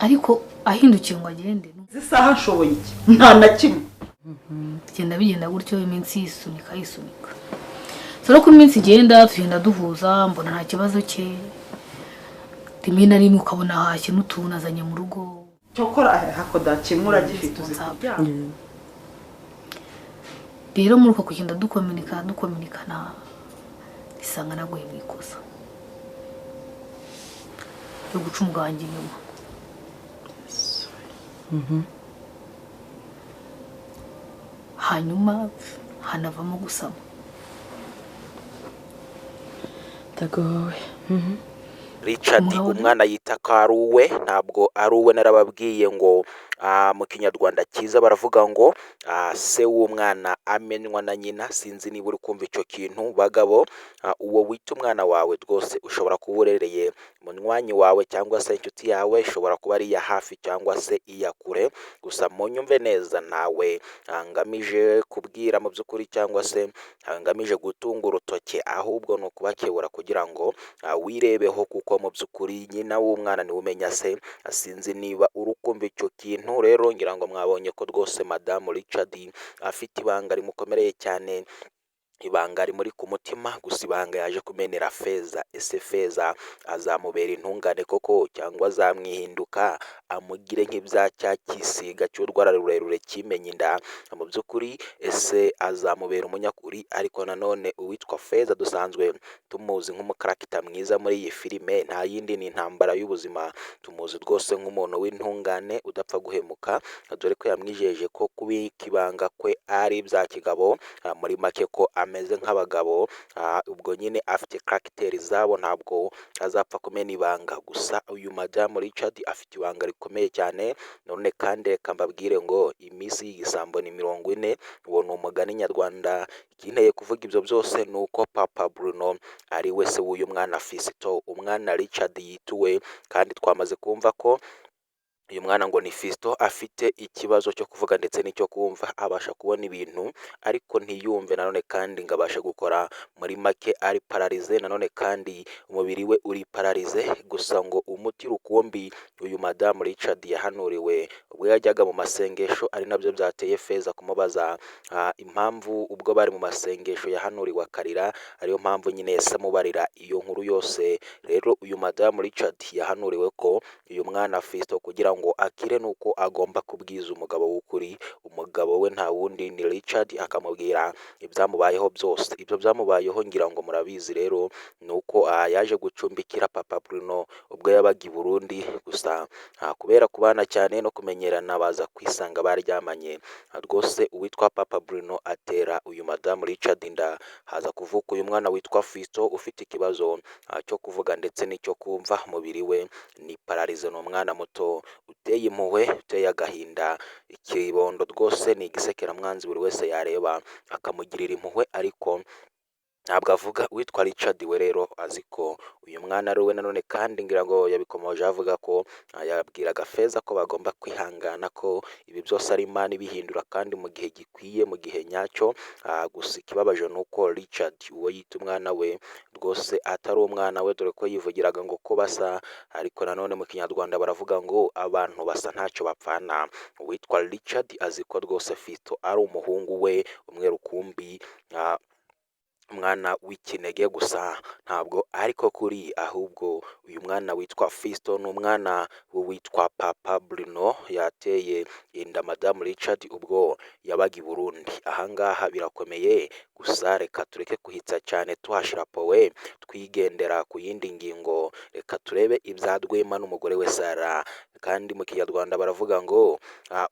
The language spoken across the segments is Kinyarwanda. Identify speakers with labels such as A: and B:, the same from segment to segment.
A: ariko ahindukiye ngo agende
B: zisaha nshoboye iki nta na kimwe
A: bigenda gutyo iminsi yisunika so ko iminsi igenda tugenda duhuza mbona nta kibazo cye rimwe na rimwe ukabona hashye n'utuntu azanye mu rugo
B: cyokora hakoda kimura gifite uzikujyana
A: rero muri uko kugenda dukominikana isanga naguye mu ikosa yo guca umuganje inyuma hanyuma hanavamo gusama
C: ndagowe
D: Richard umwana yita ko ari uwe ntabwo ari uwe narababwiye ngo mu kinyarwanda cyiza baravuga ngo se w'umwana amenywa na nyina sinzi niba uri kumva icyo kintu bagabo uwo wita umwana wawe rwose ushobora kuba urereye munywanyi wawe cyangwa se inshuti yawe ishobora kuba ari iya hafi cyangwa se iya kure gusa munyumve neza nawe ngamije kubwira mu by'ukuri cyangwa se ngamije gutunga urutoke ahubwo ni ukubakebura kugira ngo wirebeho kuko mu by'ukuri nyina w'umwana niwe umenya se sinzi niba urukumva icyo kintu rero ngira ngo mwabonye ko rwose madamu Richard afite ibanga rimukomereye cyane ibanga rimuri ku mutima gusa ibanga yaje kumenera Feza ese Feza azamubera intungane koko cyangwa azamwihinduka amugire nk'ibya cya kisiga cy'urwara rurerure kimenye inda mu by'ukuri ese azamubera umunyakuri ariko nanone uwitwa Feza dusanzwe tumuzi nk'umukarakita mwiza muri iyi filime nta yindi ni intambara y'ubuzima tumuzi rwose nk'umuntu w'intungane udapfa guhemuka dore ko yamwijeje ko kubika ibanga kwe ari ibya kigabo muri make ko ameze nk'abagabo ubwo nyine afite character zabo ntabwo azapfa kumena ibanga gusa uyu madamu Richard afite ibanga rikomeye cyane none kandi reka mbabwire ngo iminsi y'igisambo ni 40 uwo ni umugani nyarwanda ikinteye kuvuga ibyo byose ni uko Papa Bruno ari we se w'uyu mwana Fiston umwana Richard yituwe kandi twamaze kumva ko uyu mwana ngo ni Fiston afite ikibazo cyo kuvuga ndetse n'icyo kumva abasha kubona ibintu ariko ntiyumve nanone kandi ngabasha gukora muri make ari paralize nanone kandi umubiri we uri paralize gusa ngo umuti rukumbi uyu madamu Richard yahanuriwe ubwo yajyaga mu masengesho ari nabyo byateye Feza kumubaza impamvu ubwo bari mu masengesho yahanuriwe akarira ariyo mpamvu nyine yasamubarira iyo nkuru yose rero uyu madamu Richard yahanuriwe ko uyu mwana Fiston kugira ngo akire nuko agomba kubwiza umugabo w'ukuri umugabo we nta wundi ni Richard akamubwira ibyamubayeho byose ibyo byamubayeho ngira ngo murabizi rero nuko yaje gucumbikira Papa Bruno ubwo yabaga i Burundi gusa kubera kubana cyane no kumenyerana baza kwisanga baryamanye rwose uwitwa Papa Bruno atera uyu madamu Richard inda haza kuvuka uyu mwana witwa Fiston ufite ikibazo cyo kuvuga ndetse n'icyo kumva umubiri we ni paralize n'umwana muto uteye impuhwe uteye agahinda ikibondo rwose ni igisekera mwanzi buri wese yareba akamugirira impuhwe ariko ntabwo avuga witwa Richard we rero azi ko uyu mwana ari we nanone kandi ngira ngo yabikomoje avuga ko yabwiraga Feza ko bagomba kwihangana ko ibi byose ari Imana ibihindura kandi mu gihe gikwiye mu gihe nyacyo gusa ikibabaje nuko Richard uwo yita umwana we rwose atari umwana we dore ko yivugiraga ngo ko basa ariko nanone mu kinyarwanda baravuga ngo abantu basa ntacyo bapfana uwitwa Richard azi ko rwose Fiston ari umuhungu we umwe rukumbi umwana w'ikinege gusa ntabwo ariko kuri ahubwo uyu mwana witwa Fiston n'umwana witwa Papa Bruno yateye inda madamu Richard ubwo yabaga i Burundi ahangaha birakomeye gusa reka tureke kuhitsa cyane tuhashira powe twigendera ku yindi ngingo reka turebe ibyadwema n'umugore we Sara kandi mu kinyarwanda baravuga ngo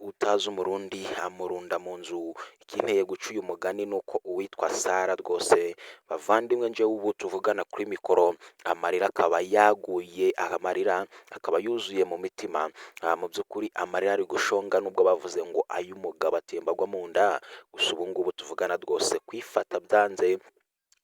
D: utazi umurundi amurunda mu nzu ikinteye guca uyu mugani nuko uwitwa Sara rwose bavandimwe nje ubu tuvugana kuri mikoro amarira akaba yaguye amarira akaba yuzuye mu mitima mu by'ukuri amarira ari gushonga nubwo bavuze ngo ay'umugabo atembagwa mu nda gusa ubu ngubu tuvugana rwose kwifata byanze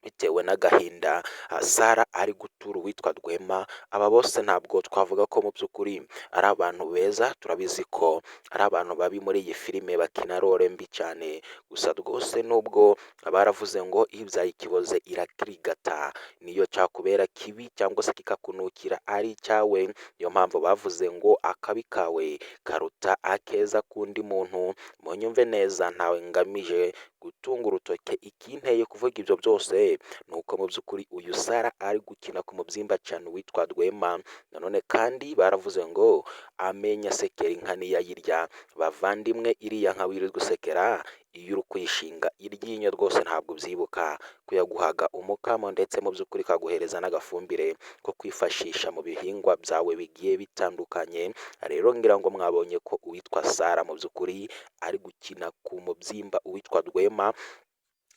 D: bitewe n'agahinda Sara ari gutura uwitwa Rwema. Aba bose ntabwo twavuga ko mu by'ukuri ari abantu beza, turabizi ko ari abantu babi muri iyi filime bakina role mbi cyane, gusa rwose nubwo baravuze ngo ibyaye ikiboze irakirigata, niyo cyakubera kibi cyangwa se kikakunukira ari icyawe, niyo mpamvu bavuze ngo akabi kawe karuta akeza k'undi muntu. Munyumve neza, ntawe ngamije gutunga urutoke, ikinteye kuvuga ibyo byose nuko mu by'ukuri uyu Sara ari gukina ku mubyimba cyane witwa Rwema. Nanone kandi baravuze ngo amenya sekera inka niyayirya. Bavandimwe, iriya nka wirirwa usekera iyo uri kuyishinga iryinyo rwose ntabwo ubyibuka kuyaguhaga umukamo, ndetse mu by'ukuri kaguhereza n'agafumbire ko kwifashisha mu bihingwa byawe bigiye bitandukanye. Rero ngira ngo mwabonye ko uwitwa Sara mu by'ukuri ari gukina ku mubyimba uwitwa Rwema.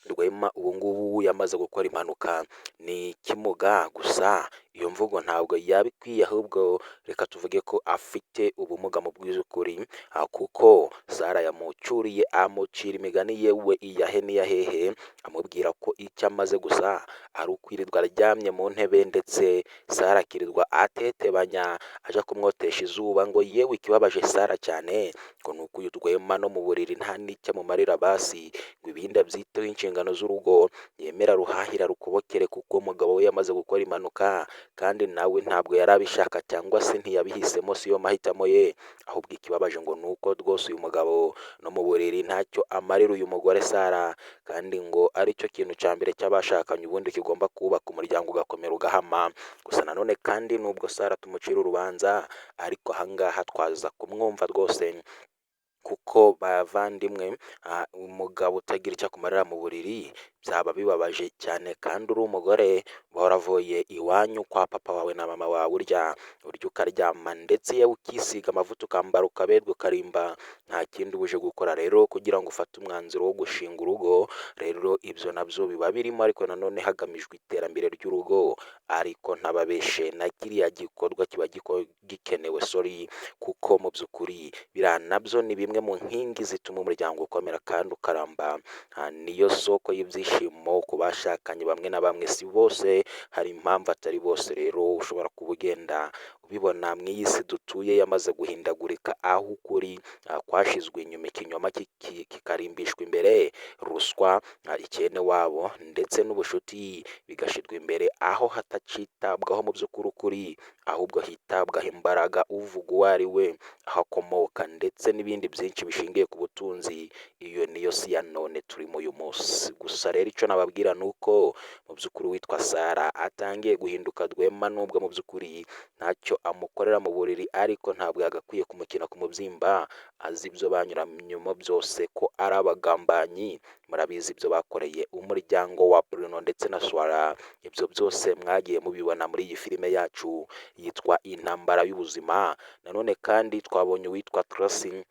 D: Rwema ubu ngubu yamaze gukora impanuka, ni ikimuga, gusa iyo mvugo ntabwo yaba ikwiye, ahubwo reka tuvuge ko afite ubumuga mu bw'ukuri, kuko Sara yamucyuriye amucira imigani yewe iyahe n'iyahehe, amubwira ko icyo amaze gusa ari ukwirirwa aryamye mu ntebe, ndetse Sara akirirwa atetebanya aja kumwotesha izuba. Ngo yewe ikibabaje Sara cyane ngo ni uko uyu Rwema no mu buriri nta n'icyo amumarira basi, ngo ibindi abyiteho inshingano z'urugo yemera ruhahira rukubokere, kuko umugabo we yamaze gukora impanuka kandi nawe ntabwo yari abishaka cyangwa se ntiyabihisemo, siyo mahitamo ye. Ahubwo ikibabaje ngo nuko rwose uyu mugabo no mu buriri ntacyo amarira uyu mugore Sara, kandi ngo ari cyo kintu cya mbere cy'abashakanye ubundi kigomba kubaka umuryango ugakomera ugahama. Gusa nanone kandi nubwo Sara tumucira urubanza, ariko ahangaha twaza kumwumva rwose, kuko bavandimwe, umugabo utagira icyo akumarira mu buriri byaba bibabaje cyane, kandi uri umugore waravuye iwanyu kwa papa wawe na mama wawe urya ukaryama, ndetse yewe ukisiga amavuta ukambara ukaberwa ukarimba, nta kindi uje gukora rero kugira ngo ufate umwanzuro wo gushinga urugo. Rero ibyo nabyo biba birimo, ariko nanone hagamijwe iterambere ry'urugo, ariko ntababeshe na kiriya gikorwa kiba gikenewe kuko mu by'ukuri biriya nabyo ni bimwe mu nkingi zituma umuryango ukomera kandi ukaramba. Niyo soko y'ibyishimo ku bashakanye bamwe na bamwe, si bose, hari impamvu atari bose. Rero ushobora kuba ugenda ubibona mu iyi si dutuye yamaze guhindagurika, aho ukuri kwashizwe inyuma, ikinyoma kikarimbishwa imbere, ruswa, ikene wabo ndetse n'ubushuti bigashirwa imbere, aho hatacitabwaho mu by'ukuri ukuri, ahubwo hitabwaho imbaraga, uvuga uwo ari we, aho akomoka, ndetse n'ibindi byinshi bishingiye ku butunzi. Iyo niyo si ya none turimo uyu munsi. Gusa rero icyo nababwira ni uko mu by'ukuri witwa Sara atangiye guhinduka Rwema, nubwo mu by'ukuri ntacyo amukorera mu buriri, ariko ntabwo yagakwiye kumukina ku mubyimba. Azi ibyo banyuranyemo byose ko ari abagambanyi, murabizi ibyo bakoreye umuryango wa Bruno ndetse na Swara. Ibyo byose mwagiye mubibona muri iyi filime yacu yitwa Intambara y'Ubuzima. Nanone kandi twabonye uwitwa Tracy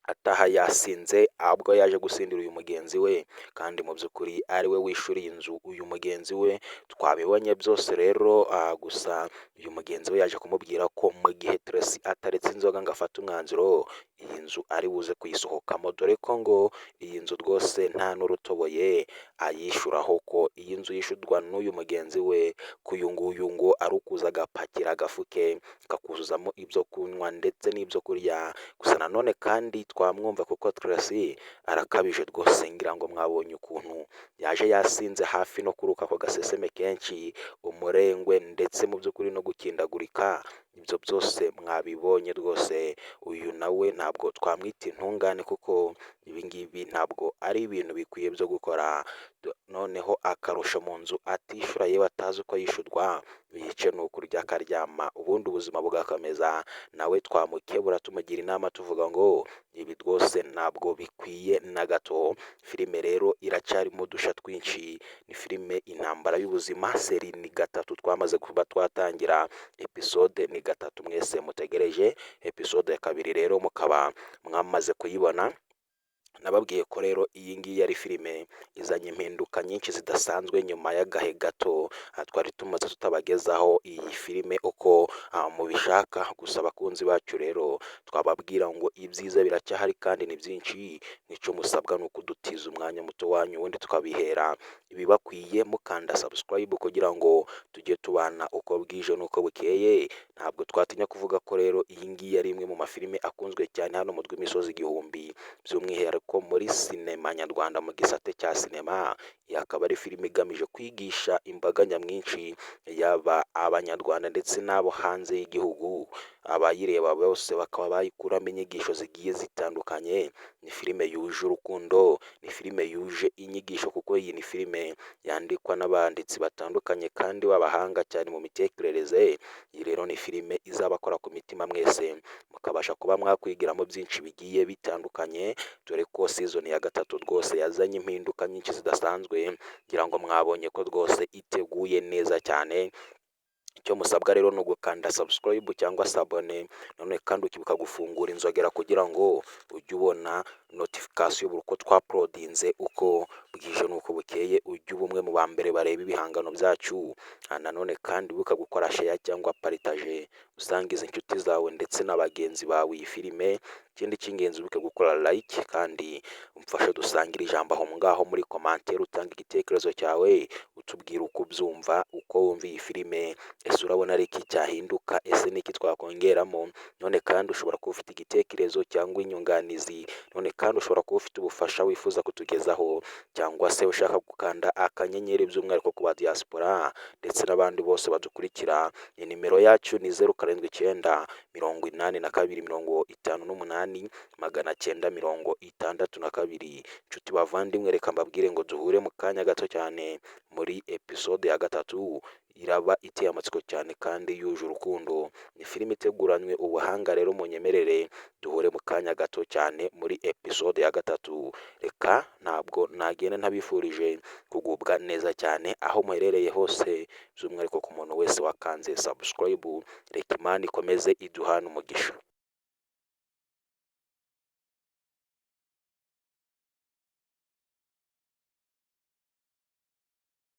D: ataha yasinze, ahubwo yaje gusindira uyu mugenzi we, kandi mu by'ukuri ari we wishuriye inzu uyu mugenzi we. Twabibonye byose rero, gusa uyu mugenzi we yaje kumubwira ko mu gihe Tracy ataretse inzoga ngo afate umwanzuro, iyi nzu ari buze kuyisohokamo, dore ko ngo iyi nzu rwose nta n'urutoboye ayishuraho, ko iyi nzu yishurwa n'uyu mugenzi we, ko uyu nguyu ngo ari ukuza agapakira agafuke kakuzuzamo ibyo kunywa ndetse n'ibyo kurya. Gusa nanone kandi twamwumva kuko Tracy arakabije rwose, ngira ngo mwabonye ukuntu yaje yasinze hafi no kuruka ako gaseseme kenshi, umurengwe ndetse mu by'ukuri no gukindagurika. Ibyo byose mwabibonye rwose. Uyu nawe ntabwo twamwita intungane, kuko ibi ngibi ntabwo ari ibintu bikwiye byo gukora. Noneho akarusha mu nzu atishura, yewe atazi uko yishurwa, yice ni ukurya akaryama, ubundi ubuzima bugakomeza. Nawe twamukebura tumugira inama tuvuga ngo ibi rwose ntabwo bikwiye na gato. Filime rero iracyarimo udusha twinshi, ni filime Intambara y'Ubuzima, seri ni 3 twamaze kuba twatangira, episode ni 3 mwese mutegereje episode ya 2 rero mukaba mwamaze kuyibona. nababwiye ko rero iyi ngiyi ari filime izanye impinduka nyinshi zidasanzwe nyuma y'agahe gato twari tumaze tutabagezaho iyi filime uko mubishaka. Gusa abakunzi bacu rero twababwira ngo ibyiza biracyahari kandi ni byinshi, nicyo musabwa ni ukudutiza umwanya muto wanyu ubundi tukabihera ibibakwiye mukanda subscribe kugira ngo tujye tubana uko bwije n'uko bukeye. Ntabwo twatinya kuvuga ko rero iyi ngiyi ari imwe mu mafilime akunzwe cyane hano mu rw'imisozi igihumbi, by'umwihariko muri sinema nyarwanda mu gisate cya sinema. Iyi akaba ari filime igamije kwigisha imbaga nyamwinshi yaba abanyarwanda ndetse n'abo hanze y'igihugu. Abayireba bose bakaba bayikuramo inyigisho zigiye zitandukanye. Ni filime yuje urukundo, ni filime yuje inyigisho kuko iyi ni filime yandikwa n'abanditsi batandukanye kandi b'abahanga cyane mu mitekerereze. Iyi rero ni filime izabakora ku mitima mwese mukabasha kuba mwakwigiramo byinshi bigiye bitandukanye, dore ko season ya gatatu rwose yazanye impinduka nyinshi zidasanzwe, ngira ngo mwabonye ko rwose iteguye neza cyane. Icyo musabwa rero ni ugukanda subscribe cyangwa se abone, none kandi ukibuka gufungura inzogera kugira ngo ujye ubona notification buri uko twaprodinze uko bwije n'uko bukeye, ujye uba umwe mu ba mbere bareba ibihangano byacu. Nanone kandi wibuka gukora share cyangwa partage, usangiza inshuti zawe ndetse n'abagenzi bawe iyi filime. Ikindi cy'ingenzi wibuke gukora like kandi umfashe dusangira ijambo aho ngaho muri commentaire, utanga igitekerezo cyawe utubwira uko ubyumva, uko wumva iyi filime. Ese urabona ari iki cyahinduka? Ese niki twakongeramo? None kandi ushobora kuba ufite igitekerezo cyangwa inyunganizi, none kandi ushobora kuba ufite ubufasha wifuza kutugezaho, cyangwa se ushaka gukanda akanyenyeri by'umwihariko ku ba diaspora ndetse n'abandi bose badukurikira. Nimero yacu ni 079 82 58 962. Nshuti bavandimwe, reka mbabwire ngo duhure mu kanya gato cyane muri episode ya gatatu. Iraba iteye amatsiko cyane kandi yuje urukundo. Ni filime iteguranywe ubuhanga, rero munyemerere duhure mu kanya gato cyane muri episode ya gatatu. Reka ntabwo nagenda ntabifurije kugubwa neza cyane aho muherereye hose, by'umwihariko ku muntu wese wakanze subscribe. Reka Imana ikomeze iduhana umugisha.